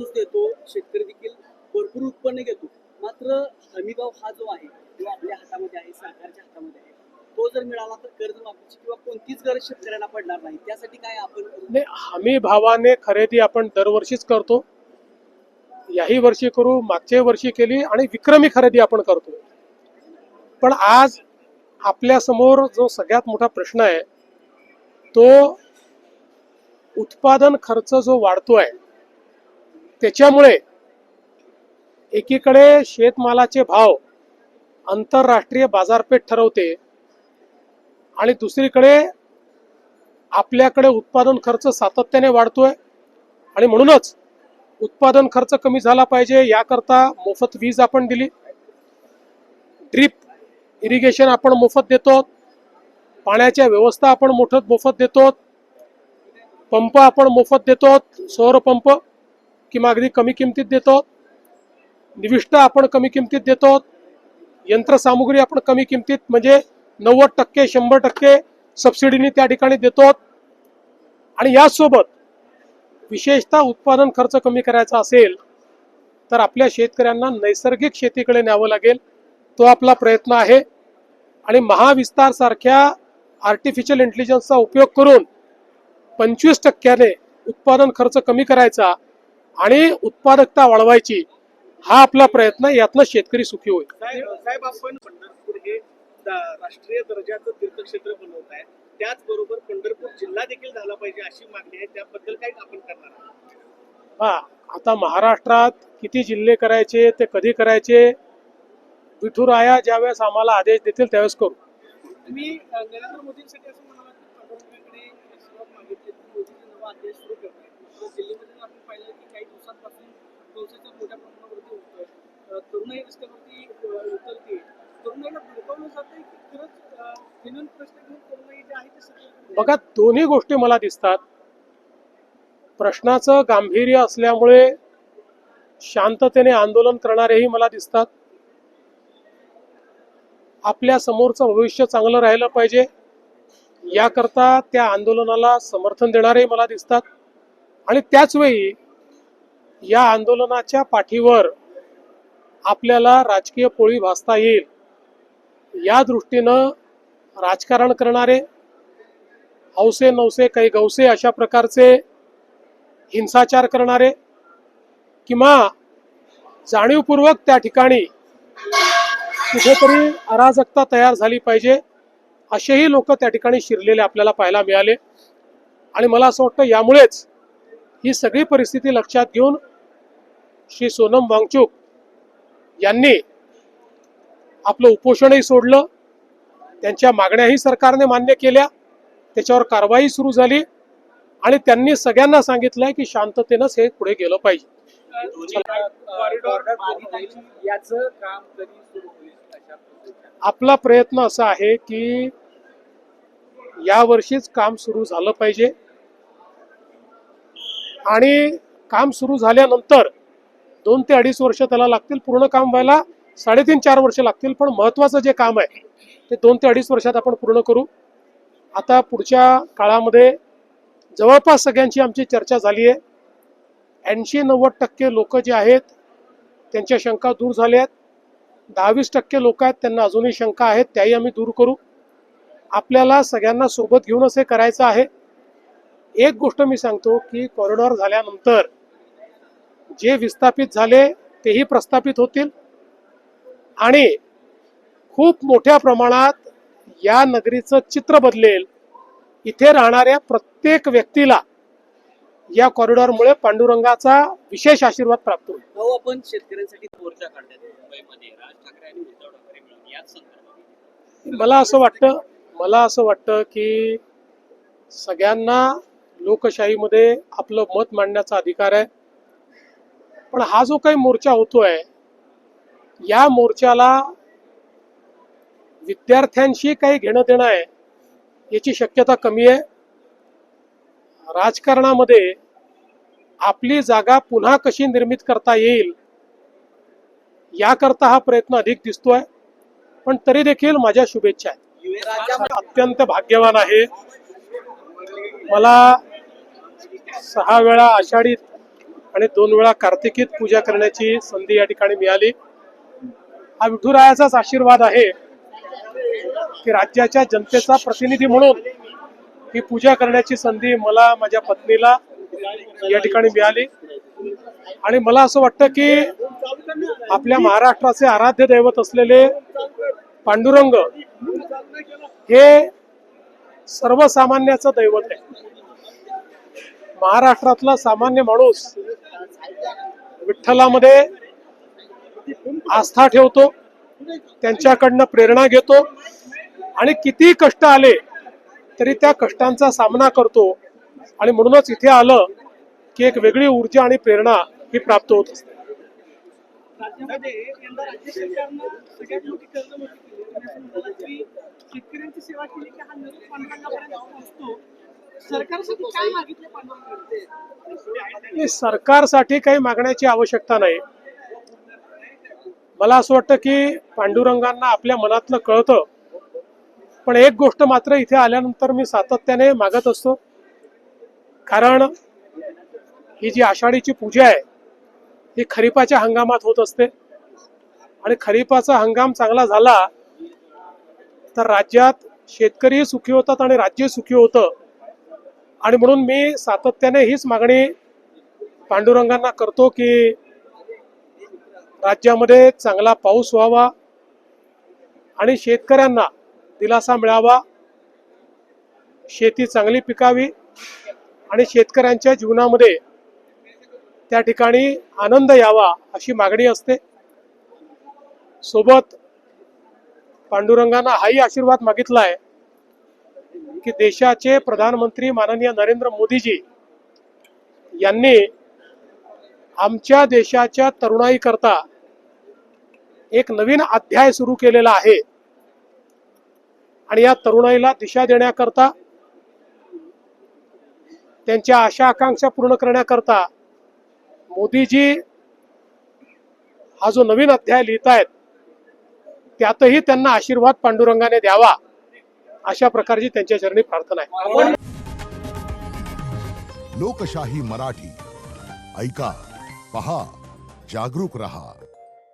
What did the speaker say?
ऊस देतो, शेतकरी देखील भरपूर उत्पन्न घेतो. मात्र हमीभाव हा जो आहे तो आपल्या हातामध्ये आहे, सरकारच्या हातामध्ये आहे. तो जर मिळाला तर कर्जमाफीची किंवा कोणतीच गरज शेतकऱ्यांना पडणार नाही. त्यासाठी काय आपण नाही, हमी भावाने खरेदी आपण दरवर्षीच करतो. याही वर्षी करू, मागच्या वर्षी केली आणि विक्रमी खरेदी आपण करतो. पण आज आपल्या समोर जो सगळ्यात मोठा प्रश्न आहे तो उत्पादन खर्च जो वाढतोय त्याच्यामुळे एकीकडे शेतमालाचे भाव आंतरराष्ट्रीय बाजारपेठ ठरवते आणि दुसरीकडे आपल्याकडे उत्पादन खर्च सातत्याने वाढतोय आणि म्हणूनच उत्पादन खर्च कमी झाला पाहिजे याकरता मोफत वीज आपण दिली, ड्रिप इरिगेशन आपण मोफत देतो, पाण्याच्या व्यवस्था आपण मोफत देतो, पंप आपण मोफत देतो, सौर पंप किंवा अगदी कमी किमतीत देतो, निविष्ठा आपण कमी किमतीत देतो, यंत्रसामुग्री आपण कमी किमतीत म्हणजे 90% 100% सबसिडीने त्या ठिकाणी देतो. आणि यासोबत विशेषतः उत्पादन खर्च कमी करायचा असेल तर आपल्या शेतकऱ्यांना नैसर्गिक शेतीकडे न्यावं लागेल. तो आपला प्रयत्न आहे आणि महाविस्तार सारख्या आर्टिफिशियल इंटेलिजन्सचा उपयोग करून 25% उत्पादन खर्च कमी करायचा आणि उत्पादकता वाढवायची हा आपला प्रयत्न. यातनं शेतकरी सुखी होईल. साहेब आपण पंढरपूर हे राष्ट्रीय दर्जाचं तीर्थक्षेत्र बनवत आहे, त्याचबरोबर पंढरपूर जिल्हा देखील झाला पाहिजे अशी मागणी आहे. त्याबद्दल काय आपण करणार आहात? आता महाराष्ट्रात किती जिल्हे करायचे ते कधी करायचे विठुराया ज्यावेळेस आम्हाला आदेश देतील त्यावेळेस करू. तुम्ही नरेंद्र मोदींसाठी असं म्हणाला की पंढरपूरकडे सुरुवात मागितली, मोदींचे नवा आदेश सुरू करताय. दिल्लीमध्ये आपण पाहिलं की काही दिवसांपासून पावसाच्या मोठ्या प्रमाणावरती होतोय, तरुणाई रस्त्यावरती उतरते, तरुणाईला भडकवलं जातंय की खरंच विनून प्रश्न घेऊन तरुणाई जे आहे ते सगळं. बघा, दोन्ही गोष्टी मला दिसतात. प्रश्नाचं गांभीर्य असल्यामुळे शांततेने आंदोलन करणारेही मला दिसतात. आपल्या समोरचं भविष्य चांगलं राहिलं पाहिजे याकरता त्या आंदोलनाला समर्थन देणारेही मला दिसतात. आणि त्याच वेळी या आंदोलनाच्या पाठीवर आपल्याला राजकीय पोळी भासता येईल या दृष्टीनं राजकारण करणारे, हौसे नवसे काही गवसे अशा प्रकारचे हिंसाचार करणारे किंवा जाणीवपूर्वक त्या ठिकाणी कुठेतरी अराजकता तयार झाली पाहिजे असेही लोक त्या ठिकाणी शिरलेले आपल्याला पाहायला मिळाले. आणि मला असं वाटतं यामुळेच ही सगळी परिस्थिती लक्षात घेऊन श्री सोनम वांगचुक यांनी आपलं उपोषणही सोडलं, त्यांच्या मागण्याही सरकारने मान्य केल्या, त्याच्यावर कारवाई सुरू झाली आणि त्यांनी सगळ्यांना सांगितलंय की शांततेनंच हे पुढे गेलं पाहिजे. याचं काम कधी सुरू होईल? आपला प्रयत्न असा आहे की या वर्षीच काम सुरू झालं पाहिजे आणि काम सुरू झाल्यानंतर 2 ते 2.5 वर्ष त्याला लागतील. पूर्ण काम व्हायला 3.5-4 वर्ष लागतील. पण महत्वाचं जे काम आहे ते 2 ते 2.5 वर्षात आपण पूर्ण करू. आता पुढच्या काळामध्ये जवळपास सगळ्यांची आमची चर्चा झाली आहे. 80-90% लोक जे आहेत त्यांच्या शंका दूर झाल्या आहेत. 10-20% लोक आहेत त्यांना अजूनही शंका आहेत, त्याही आम्ही दूर करू. आपल्याला सगळ्यांना सोबत घेऊनच हे करायचं आहे. एक गोष्ट मी सांगतो की कॉरिडॉर झाल्यानंतर जे विस्थापित झाले तेही प्रस्थापित होतील आणि खूप मोठ्या प्रमाणात या नगरीचं चित्र बदलेल. इथे राहणाऱ्या प्रत्येक व्यक्तीला या कॉरिडॉरमुळे पांडुरंगाचा विशेष आशीर्वाद प्राप्त होईल. भाऊ, आपण शेतकऱ्यांसाठी मोर्चा काढतात मुंबईमध्ये, राज ठाकरे आणि उद्धव ठाकरे मिळून याच संदर्भात मला असं वाटतं की सगळ्यांना लोकशाहीमध्ये आपलं मत मांडण्याचा अधिकार आहे. पण हा जो काही मोर्चा होतोय या मोर्चाला विद्यार्थ्यांशी काही घेणं देणं आहे याची शक्यता कमी आहे. राजकारणामध्ये आपली जागा पुन्हा कशी निर्मित करता येईल याकरता हा प्रयत्न अधिक दिसतोय. पण तरी देखील माझ्या शुभेच्छा आहेत. अत्यंत भाग्यवान आहे. मला 6 वेळा आषाढीत आणि 2 वेळा कार्तिकीत पूजा करण्याची संधी या ठिकाणी मिळाली. हा विठुरायाचाच आशीर्वाद आहे की राज्याच्या जनतेचा प्रतिनिधी म्हणून ही पूजा करण्याची संधी मला, माझ्या पत्नीला या ठिकाणी मिळाली. आणि मला असं वाटतं की आपल्या महाराष्ट्राचे आराध्य दैवत असलेले पांडुरंग हे सर्वसामान्याचं दैवत आहे. महाराष्ट्रातला सामान्य माणूस विठ्ठलामध्ये आस्था ठेवतो, त्यांच्याकडनं प्रेरणा घेतो आणि किती कष्ट आले तरी त्या कष्टांचा सामना करतो. आणि म्हणूनच इथे आलं की एक वेगळी ऊर्जा आणि प्रेरणा ही प्राप्त होत असते. राज्यामध्ये यंदा राज्य सरकारनं सगळ्यात मोठी कर्जमाफी केली. तुम्ही असं म्हणालात की शेतकऱ्यांची सेवा केली की हा निरोप पांडुरंगापर्यंत पोहोचतो. सरकारसाठी काय मागितले पांडुरंगाकडे? सरकारसाठी काही मागण्याची आवश्यकता नाही. मला असं वाटतं की पांडुरंगांना आपल्या मनातलं कळतं. पण एक गोष्ट मात्र इथे आल्यानंतर मी सातत्याने मागत असतो, कारण ही जी आषाढीची पूजा आहे ही खरीपाच्या हंगामात होत असते आणि खरीपाचा हंगाम चांगला झाला तर राज्यात शेतकरी सुखी होतात आणि राज्य सुखी होतं. आणि म्हणून मी सातत्याने हीच मागणी पांडुरंगांना करतो की राज्यामध्ये चांगला पाऊस व्हावा आणि शेतकऱ्यांना दिलासा मिळावा, शेती चांगली पिकावी आणि शेतकऱ्यांच्या जीवनामध्ये त्या ठिकाणी आनंद यावा अशी मागणी असते. सोबत पांडुरंगांना हाही आशीर्वाद मागितला आहे की देशाचे प्रधानमंत्री माननीय नरेंद्र मोदीजी यांनी आमच्या देशाच्या तरुणाई करता एक नवीन अध्याय सुरू केलेला आहे आणि या तरुणाईला दिशा देण्याकरता, त्यांच्या आशा आकांक्षा पूर्ण करण्याकरता मोदीजी हा जो नवीन अध्याय लिहितायत त्यातही त्यांना आशीर्वाद पांडुरंगाने द्यावा अशा प्रकारची त्यांच्या चरणी प्रार्थना आहे. लोकशाही मराठी ऐका, पहा, जागरूक रहा.